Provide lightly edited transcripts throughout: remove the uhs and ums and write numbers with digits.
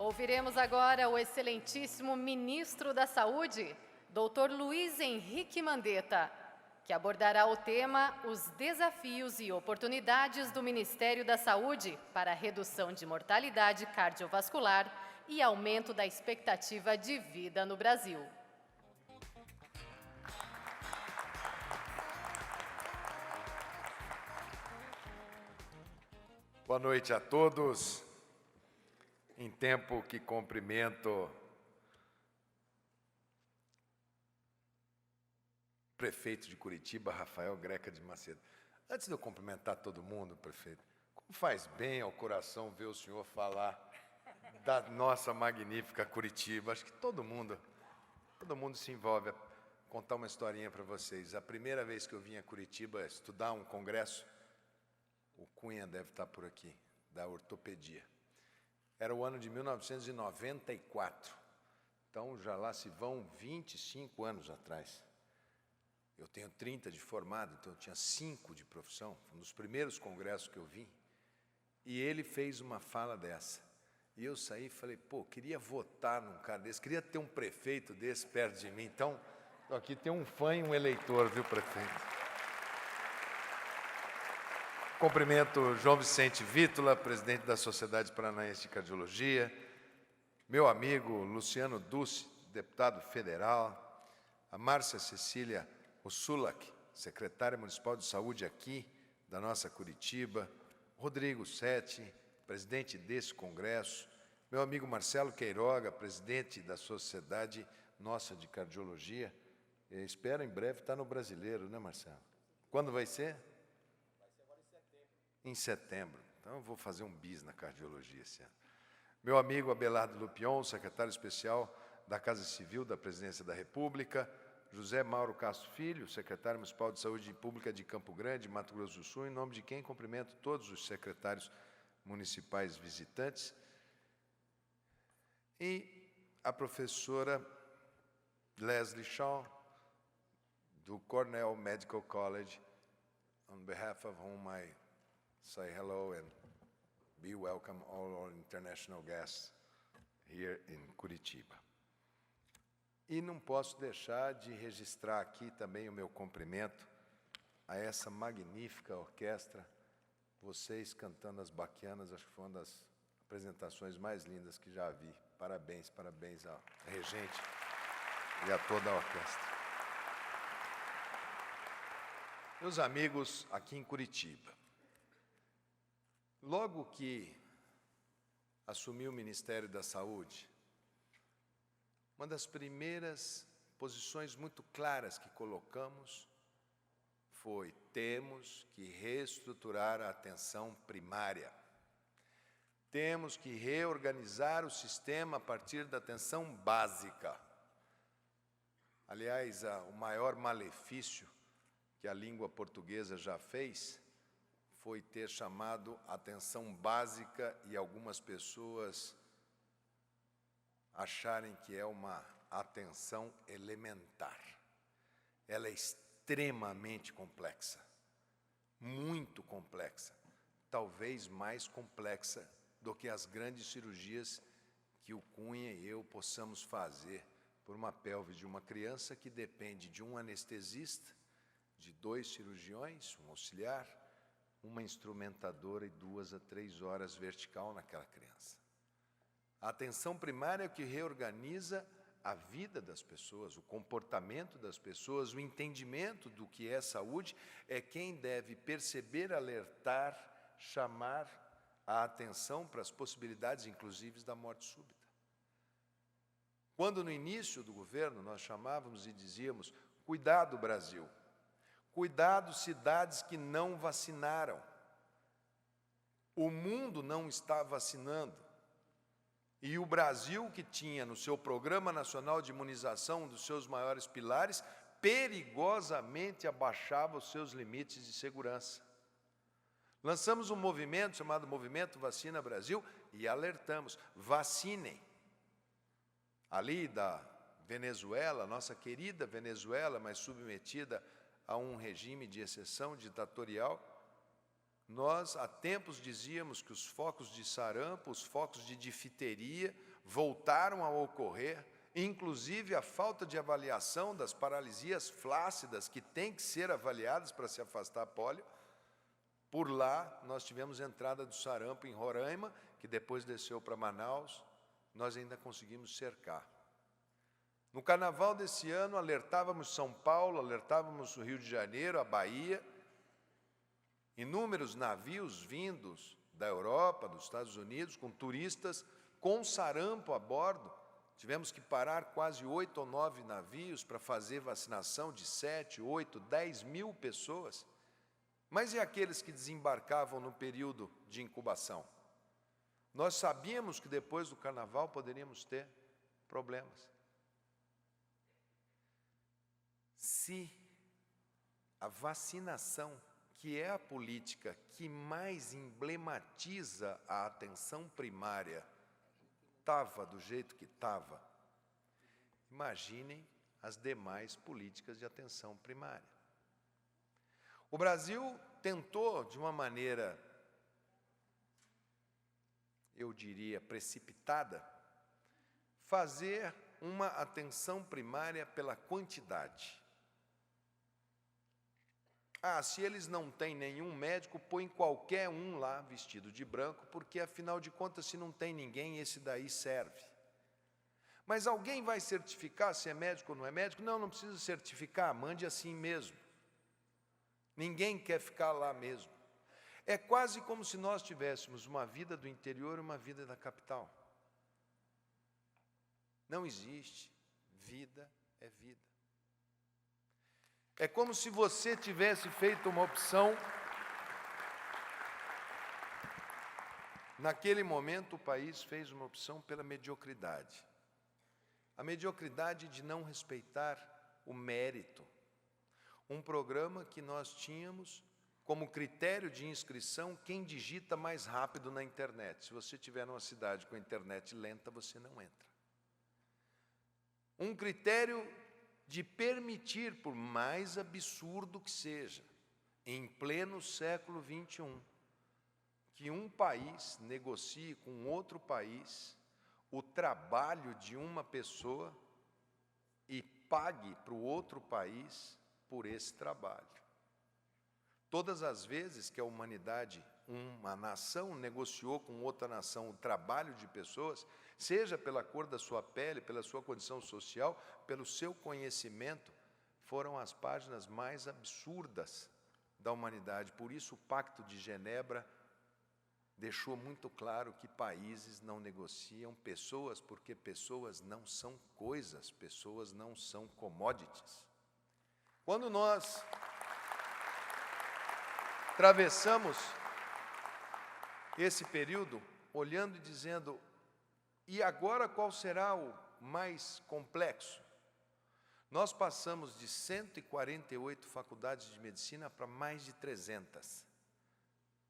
Ouviremos agora o excelentíssimo Ministro da Saúde, Dr. Luiz Henrique Mandetta, que abordará o tema Os desafios e oportunidades do Ministério da Saúde para a redução de mortalidade cardiovascular e aumento da expectativa de vida no Brasil. Boa noite a todos. Em tempo que cumprimento o prefeito de Curitiba, Rafael Greca de Macedo. Antes de eu cumprimentar todo mundo, prefeito, como faz bem ao coração ver o senhor falar da nossa magnífica Curitiba. Acho que todo mundo se envolve. Contar uma historinha para vocês. A primeira vez que eu vim a Curitiba estudar um congresso, o Cunha deve estar por aqui, da ortopedia. Era o ano de 1994. Então, já lá se vão 25 anos atrás. Eu tenho 30 de formado, então eu tinha 5 de profissão. Foi um dos primeiros congressos que eu vim. E ele fez uma fala dessa. E eu saí e falei, pô, queria votar num cara desse, queria ter um prefeito desse perto de mim. Então, aqui tem um fã e um eleitor, viu, prefeito? Cumprimento João Vicente Vítola, presidente da Sociedade Paranaense de Cardiologia, meu amigo Luciano Duce, deputado federal, a Márcia Cecília Ossulac, secretária municipal de saúde aqui da nossa Curitiba, Rodrigo Sete, presidente desse congresso, meu amigo Marcelo Queiroga, presidente da Sociedade Nossa de Cardiologia. Eu espero em breve estar no Brasileiro, né, Marcelo? Quando vai ser? Em setembro. Então, eu vou fazer um bis na cardiologia esse ano. Meu amigo Abelardo Lupion, secretário especial da Casa Civil da Presidência da República, José Mauro Castro Filho, secretário municipal de Saúde Pública de Campo Grande, Mato Grosso do Sul, em nome de quem cumprimento todos os secretários municipais visitantes, e a professora Leslie Shaw, do Cornell Medical College, on behalf of whom I say hello and be welcome all our international guests here in Curitiba. E não posso deixar de registrar aqui também o meu cumprimento a essa magnífica orquestra, vocês cantando as baquianas, acho que foi uma das apresentações mais lindas que já vi. Parabéns, parabéns ao regente e a toda a orquestra. Meus amigos aqui em Curitiba, logo que assumi o Ministério da Saúde, uma das primeiras posições muito claras que colocamos foi: temos que reestruturar a atenção primária. Temos que reorganizar o sistema a partir da atenção básica. Aliás, o maior malefício que a língua portuguesa já fez foi ter chamado atenção básica e algumas pessoas acharem que é uma atenção elementar. Ela é extremamente complexa, muito complexa, talvez mais complexa do que as grandes cirurgias que o Cunha e eu possamos fazer por uma pelve de uma criança que depende de um anestesista, de 2 cirurgiões, um auxiliar, uma instrumentadora e 2 a 3 horas vertical naquela criança. A atenção primária é o que reorganiza a vida das pessoas, o comportamento das pessoas, o entendimento do que é saúde, é quem deve perceber, alertar, chamar a atenção para as possibilidades, inclusive, da morte súbita. Quando no início do governo nós chamávamos e dizíamos: cuidado, Brasil, cuidado, cidades que não vacinaram. O mundo não está vacinando. E o Brasil, que tinha no seu Programa Nacional de Imunização, um dos seus maiores pilares, perigosamente abaixava os seus limites de segurança. Lançamos um movimento chamado Movimento Vacina Brasil e alertamos: vacinem. Ali da Venezuela, nossa querida Venezuela, mas submetida a um regime de exceção ditatorial, Nós, há tempos, dizíamos que os focos de sarampo, os focos de difteria voltaram a ocorrer, inclusive a falta de avaliação das paralisias flácidas, que têm que ser avaliadas para se afastar a pólio. Por lá, nós tivemos entrada do sarampo em Roraima, que depois desceu para Manaus, nós ainda conseguimos cercar. No carnaval desse ano, alertávamos São Paulo, alertávamos o Rio de Janeiro, a Bahia. Inúmeros navios vindos da Europa, dos Estados Unidos, com turistas com sarampo a bordo. Tivemos que parar quase 8 ou 9 navios para fazer vacinação de 7, 8, 10 mil pessoas. Mas e aqueles que desembarcavam no período de incubação? Nós sabíamos que depois do carnaval poderíamos ter problemas. Se a vacinação, que é a política que mais emblematiza a atenção primária, estava do jeito que estava, imaginem as demais políticas de atenção primária. O Brasil tentou, de uma maneira, eu diria, precipitada, fazer uma atenção primária pela quantidade. Se eles não têm nenhum médico, põe qualquer um lá vestido de branco, porque, afinal de contas, se não tem ninguém, esse daí serve. Mas alguém vai certificar se é médico ou não é médico? Não, não precisa certificar, mande assim mesmo. Ninguém quer ficar lá mesmo. É quase como se nós tivéssemos uma vida do interior e uma vida da capital. Não existe. Vida é vida. É como se você tivesse feito uma opção. Naquele momento, o país fez uma opção pela mediocridade. A mediocridade de não respeitar o mérito. Um programa que nós tínhamos como critério de inscrição quem digita mais rápido na internet. Se você estiver numa cidade com a internet lenta, você não entra. Um critério de permitir, por mais absurdo que seja, em pleno século XXI, que um país negocie com outro país o trabalho de uma pessoa e pague para o outro país por esse trabalho. Todas as vezes que a humanidade, uma nação, negociou com outra nação o trabalho de pessoas, seja pela cor da sua pele, pela sua condição social, pelo seu conhecimento, foram as páginas mais absurdas da humanidade. Por isso, o Pacto de Genebra deixou muito claro que países não negociam pessoas, porque pessoas não são coisas, pessoas não são commodities. Quando nós atravessamos esse período, olhando e dizendo, e agora qual será o mais complexo? Nós passamos de 148 faculdades de medicina para mais de 300.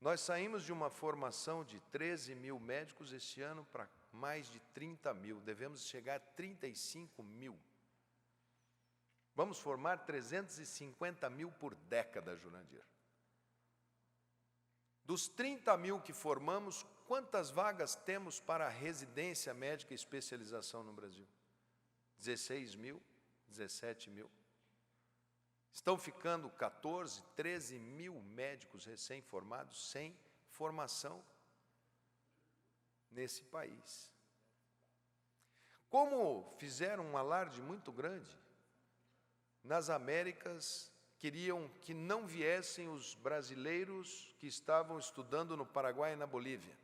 Nós saímos de uma formação de 13 mil médicos esse ano para mais de 30 mil. Devemos chegar a 35 mil. Vamos formar 350 mil por década, Jurandir. Dos 30 mil que formamos, quantas vagas temos para a residência médica e especialização no Brasil? 16 mil, 17 mil. Estão ficando 14, 13 mil médicos recém-formados sem formação nesse país. Como fizeram um alarde muito grande, nas Américas queriam que não viessem os brasileiros que estavam estudando no Paraguai e na Bolívia.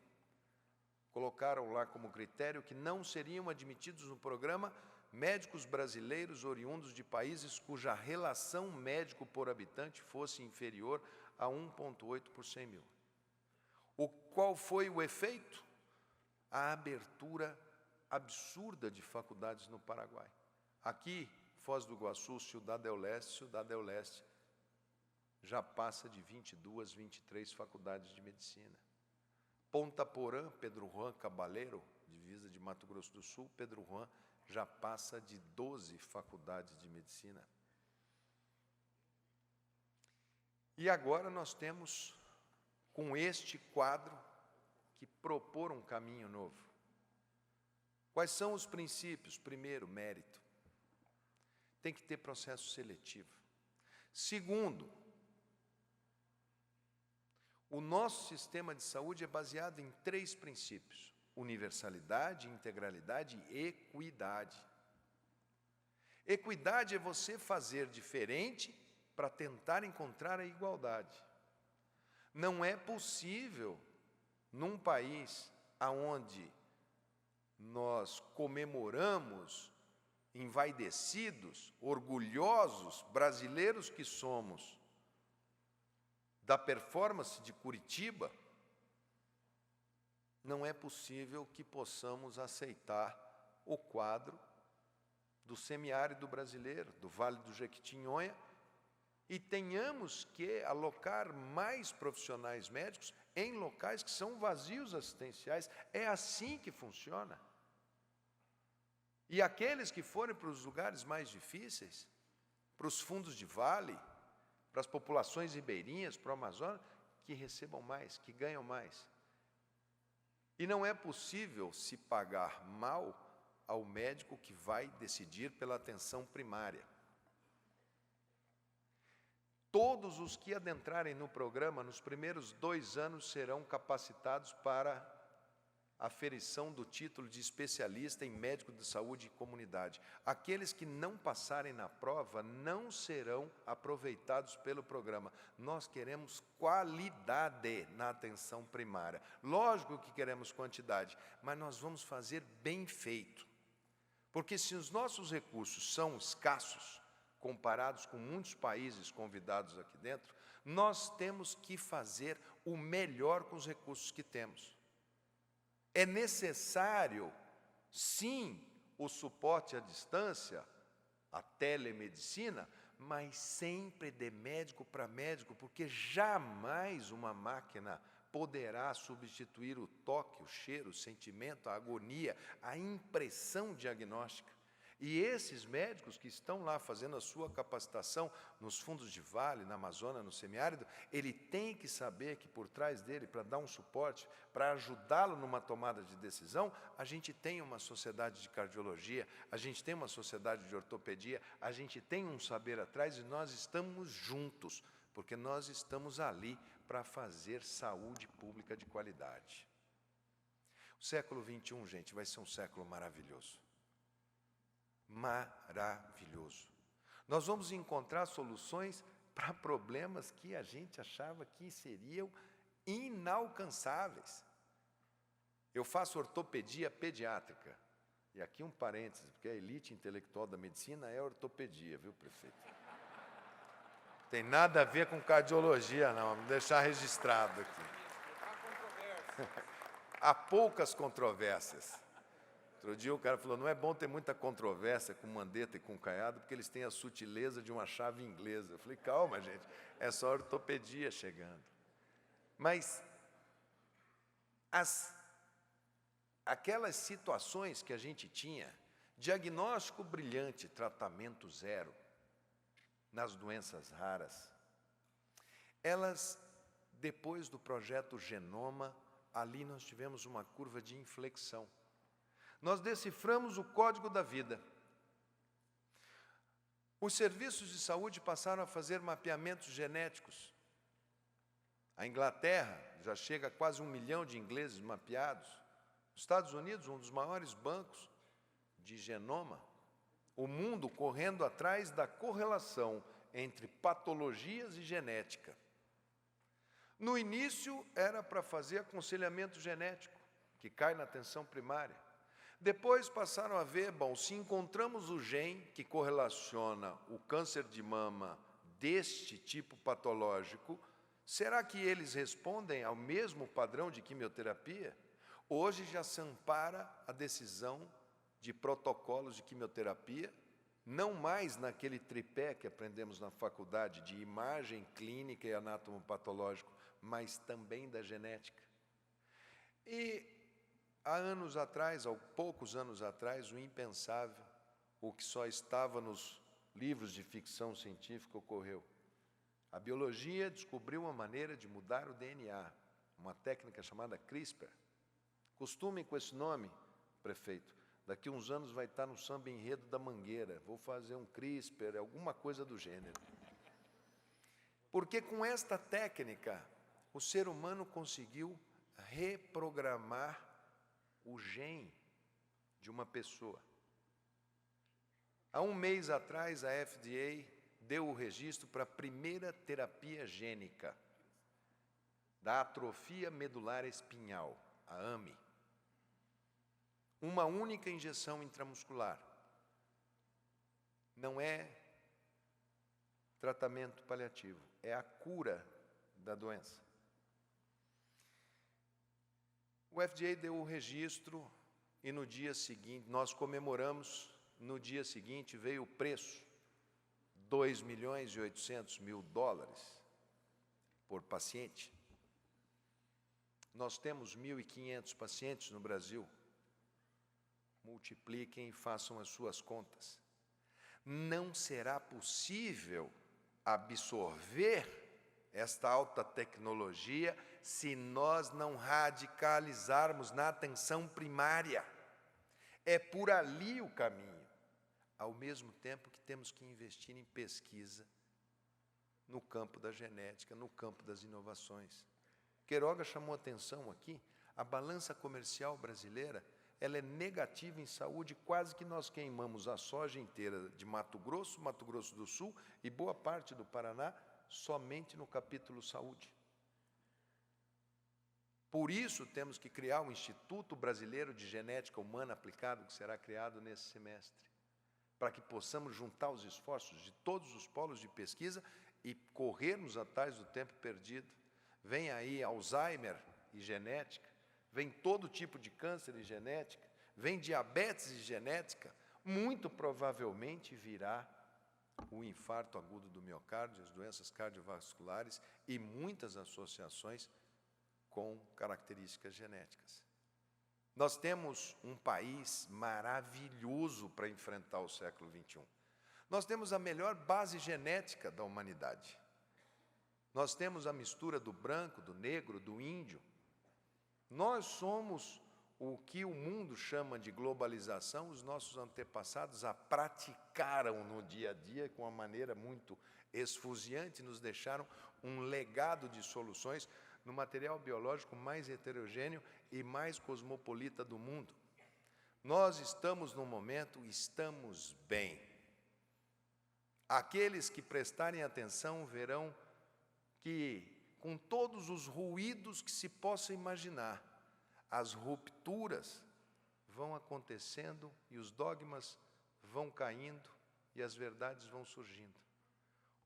Colocaram lá como critério que não seriam admitidos no programa médicos brasileiros oriundos de países cuja relação médico por habitante fosse inferior a 1,8 por 100 mil. Qual foi o efeito? A abertura absurda de faculdades no Paraguai. Aqui, Foz do Iguaçu, Ciudad del Este já passa de 22, 23 faculdades de medicina. Ponta Porã, Pedro Juan Cabaleiro, divisa de Mato Grosso do Sul, Pedro Juan já passa de 12 faculdades de medicina. E agora nós temos com este quadro que propor um caminho novo. Quais são os princípios? Primeiro, mérito. Tem que ter processo seletivo. Segundo, o nosso sistema de saúde é baseado em 3 princípios: universalidade, integralidade e equidade. Equidade é você fazer diferente para tentar encontrar a igualdade. Não é possível, num país onde nós comemoramos, envaidecidos, orgulhosos, brasileiros que somos, da performance de Curitiba, não é possível que possamos aceitar o quadro do semiárido brasileiro, do Vale do Jequitinhonha, e tenhamos que alocar mais profissionais médicos em locais que são vazios assistenciais. É assim que funciona. E aqueles que forem para os lugares mais difíceis, para os fundos de vale, para as populações ribeirinhas, para o Amazonas, que recebam mais, que ganham mais. E não é possível se pagar mal ao médico que vai decidir pela atenção primária. Todos os que adentrarem no programa, nos primeiros 2 anos, serão capacitados para a aferição do título de especialista em médico de saúde e comunidade. Aqueles que não passarem na prova não serão aproveitados pelo programa. Nós queremos qualidade na atenção primária. Lógico que queremos quantidade, mas nós vamos fazer bem feito. Porque se os nossos recursos são escassos, comparados com muitos países convidados aqui dentro, nós temos que fazer o melhor com os recursos que temos. É necessário, sim, o suporte à distância, a telemedicina, mas sempre de médico para médico, porque jamais uma máquina poderá substituir o toque, o cheiro, o sentimento, a agonia, a impressão diagnóstica. E esses médicos que estão lá fazendo a sua capacitação nos fundos de vale, na Amazônia, no semiárido, ele tem que saber que por trás dele, para dar um suporte, para ajudá-lo numa tomada de decisão, a gente tem uma sociedade de cardiologia, a gente tem uma sociedade de ortopedia, a gente tem um saber atrás e nós estamos juntos, porque nós estamos ali para fazer saúde pública de qualidade. O século XXI, gente, vai ser um século maravilhoso. Maravilhoso. Nós vamos encontrar soluções para problemas que a gente achava que seriam inalcançáveis. Eu faço ortopedia pediátrica. E aqui um parênteses, porque a elite intelectual da medicina é ortopedia, viu, prefeito? Tem nada a ver com cardiologia, não. Vamos deixar registrado aqui. Há poucas controvérsias. Outro dia o cara falou, não é bom ter muita controvérsia com Mandetta e com Caiado, porque eles têm a sutileza de uma chave inglesa. Eu falei, calma, gente, é só ortopedia chegando. Mas aquelas situações que a gente tinha, diagnóstico brilhante, tratamento zero, nas doenças raras, elas, depois do projeto Genoma, ali nós tivemos uma curva de inflexão. Nós deciframos o código da vida. Os serviços de saúde passaram a fazer mapeamentos genéticos. A Inglaterra já chega a quase 1 milhão de ingleses mapeados. Os Estados Unidos, um dos maiores bancos de genoma. O mundo correndo atrás da correlação entre patologias e genética. No início, era para fazer aconselhamento genético, que cai na atenção primária. Depois passaram a ver, bom, se encontramos o gene que correlaciona o câncer de mama deste tipo patológico, será que eles respondem ao mesmo padrão de quimioterapia? Hoje já se ampara a decisão de protocolos de quimioterapia, não mais naquele tripé que aprendemos na faculdade de imagem clínica e anatomopatológico, mas também da genética. E há anos atrás, há poucos anos atrás, o impensável, o que só estava nos livros de ficção científica ocorreu. A biologia descobriu uma maneira de mudar o DNA, uma técnica chamada CRISPR. Costumem com esse nome, prefeito. Daqui uns anos vai estar no samba enredo da Mangueira. Vou fazer um CRISPR, alguma coisa do gênero. Porque com esta técnica, o ser humano conseguiu reprogramar o gene de uma pessoa. Há um mês atrás, a FDA deu o registro para a primeira terapia gênica da atrofia medular espinhal, a AME. Uma única injeção intramuscular. Não é tratamento paliativo, é a cura da doença. O FDA deu o registro e no dia seguinte, nós comemoramos, no dia seguinte veio o preço, $2.800.000 por paciente. Nós temos 1.500 pacientes no Brasil. Multipliquem e façam as suas contas. Não será possível absorver esta alta tecnologia se nós não radicalizarmos na atenção primária. É por ali o caminho. Ao mesmo tempo que temos que investir em pesquisa no campo da genética, no campo das inovações. Queiroga chamou atenção aqui, a balança comercial brasileira, ela é negativa em saúde, quase que nós queimamos a soja inteira de Mato Grosso do Sul e boa parte do Paraná, somente no capítulo saúde. Por isso, temos que criar o Instituto Brasileiro de Genética Humana Aplicada, que será criado nesse semestre, para que possamos juntar os esforços de todos os polos de pesquisa e corrermos atrás do tempo perdido. Vem aí Alzheimer e genética, vem todo tipo de câncer e genética, vem diabetes e genética, muito provavelmente virá o infarto agudo do miocárdio, as doenças cardiovasculares e muitas associações com características genéticas. Nós temos um país maravilhoso para enfrentar o século XXI. Nós temos a melhor base genética da humanidade. Nós temos a mistura do branco, do negro, do índio. Nós somos o que o mundo chama de globalização, os nossos antepassados a praticaram no dia a dia com uma maneira muito esfuziante, nos deixaram um legado de soluções no material biológico mais heterogêneo e mais cosmopolita do mundo. Nós estamos num momento, estamos bem. Aqueles que prestarem atenção verão que, com todos os ruídos que se possa imaginar, as rupturas vão acontecendo e os dogmas vão caindo e as verdades vão surgindo.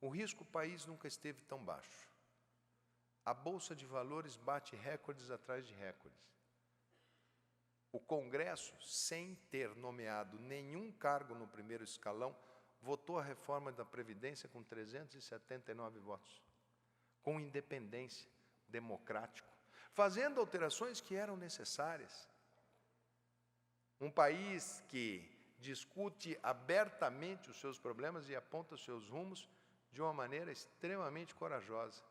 O risco país nunca esteve tão baixo. A Bolsa de Valores bate recordes atrás de recordes. O Congresso, sem ter nomeado nenhum cargo no primeiro escalão, votou a reforma da Previdência com 379 votos, com independência, democrático, fazendo alterações que eram necessárias. Um país que discute abertamente os seus problemas e aponta os seus rumos de uma maneira extremamente corajosa,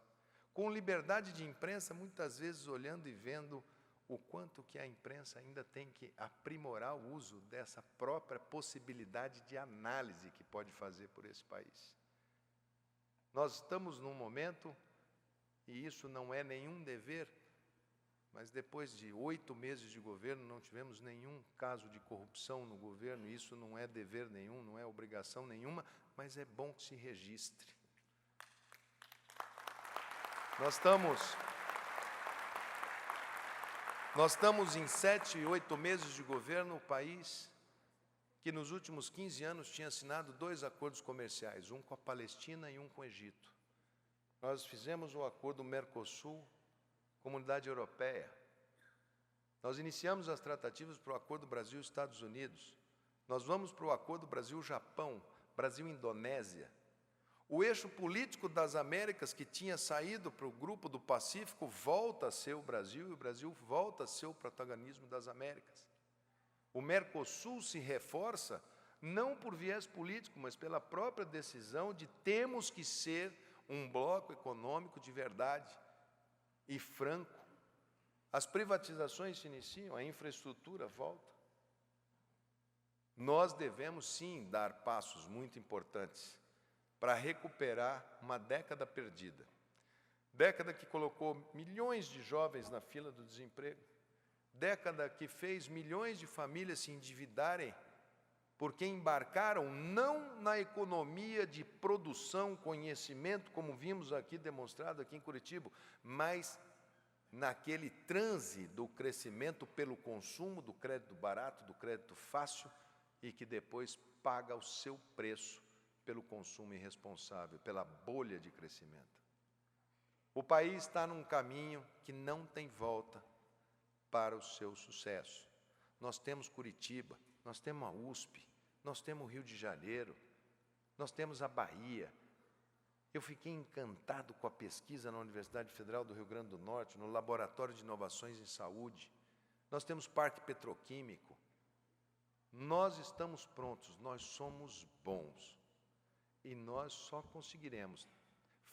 com liberdade de imprensa, muitas vezes olhando e vendo o quanto que a imprensa ainda tem que aprimorar o uso dessa própria possibilidade de análise que pode fazer por esse país. Nós estamos num momento, e isso não é nenhum dever, mas depois de 8 meses de governo não tivemos nenhum caso de corrupção no governo, isso não é dever nenhum, não é obrigação nenhuma, mas é bom que se registre. Nós estamos em 7, 8 meses de governo, o país que nos últimos 15 anos tinha assinado 2 acordos comerciais, um com a Palestina e um com o Egito. Nós fizemos o acordo Mercosul, Comunidade Europeia. Nós iniciamos as tratativas para o acordo Brasil-Estados Unidos. Nós vamos para o acordo Brasil-Japão, Brasil-Indonésia. O eixo político das Américas, que tinha saído para o grupo do Pacífico, volta a ser o Brasil, e o Brasil volta a ser o protagonismo das Américas. O Mercosul se reforça, não por viés político, mas pela própria decisão de temos que ser um bloco econômico de verdade e franco, As privatizações se iniciam, a infraestrutura volta. Nós devemos, sim, dar passos muito importantes para recuperar uma década perdida. Década que colocou milhões de jovens na fila do desemprego. Década que fez milhões de famílias se endividarem porque embarcaram não na economia de produção, conhecimento, como vimos aqui demonstrado aqui em Curitiba, mas naquele transe do crescimento pelo consumo, do crédito barato, do crédito fácil, e que depois paga o seu preço pelo consumo irresponsável, pela bolha de crescimento. O país está num caminho que não tem volta para o seu sucesso. Nós temos Curitiba, nós temos a USP, nós temos o Rio de Janeiro, nós temos a Bahia. Eu fiquei encantado com a pesquisa na Universidade Federal do Rio Grande do Norte, no Laboratório de Inovações em Saúde. Nós temos Parque Petroquímico. Nós estamos prontos, nós somos bons. E nós só conseguiremos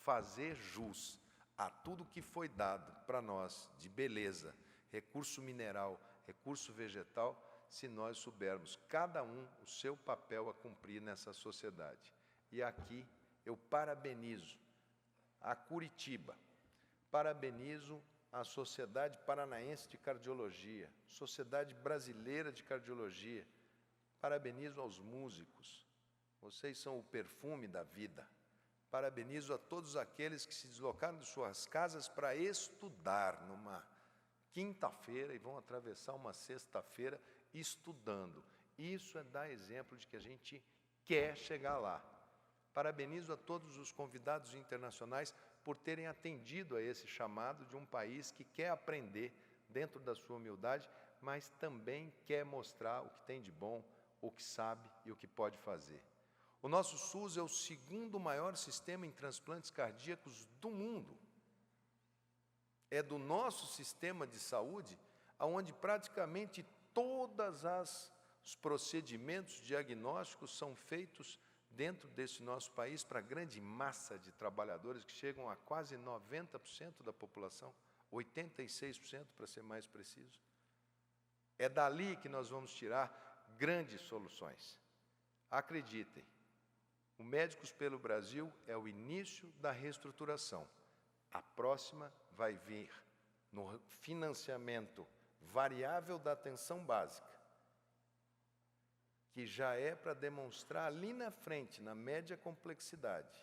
fazer jus a tudo que foi dado para nós de beleza, recurso mineral, recurso vegetal, se nós soubermos cada um o seu papel a cumprir nessa sociedade. E aqui eu parabenizo a Curitiba, parabenizo a Sociedade Paranaense de Cardiologia, Sociedade Brasileira de Cardiologia, parabenizo aos músicos, vocês são o perfume da vida. Parabenizo a todos aqueles que se deslocaram de suas casas para estudar numa quinta-feira e vão atravessar uma sexta-feira estudando. Isso é dar exemplo de que a gente quer chegar lá. Parabenizo a todos os convidados internacionais por terem atendido a esse chamado de um país que quer aprender dentro da sua humildade, mas também quer mostrar o que tem de bom, o que sabe e o que pode fazer. O nosso SUS é o segundo maior sistema em transplantes cardíacos do mundo. É do nosso sistema de saúde onde praticamente todos os procedimentos diagnósticos são feitos dentro desse nosso país para a grande massa de trabalhadores que chegam a quase 90% da população, 86% para ser mais preciso. É dali que nós vamos tirar grandes soluções. Acreditem, o Médicos pelo Brasil é o início da reestruturação. A próxima vai vir no financiamento variável da atenção básica, que já é para demonstrar ali na frente, na média complexidade,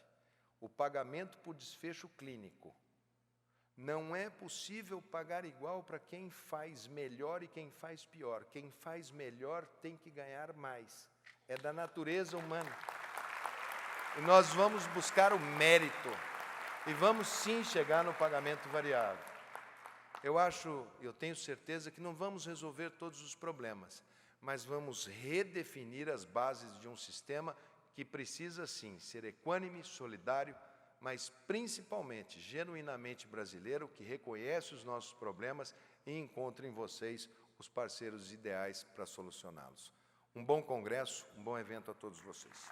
o pagamento por desfecho clínico. Não é possível pagar igual para quem faz melhor e quem faz pior. Quem faz melhor tem que ganhar mais. É da natureza humana. E nós vamos buscar o mérito. E vamos sim chegar no pagamento variável. Eu tenho certeza que não vamos resolver todos os problemas, mas vamos redefinir as bases de um sistema que precisa sim ser equânime, solidário, mas principalmente, genuinamente brasileiro, que reconhece os nossos problemas e encontra em vocês os parceiros ideais para solucioná-los. Um bom congresso, um bom evento a todos vocês.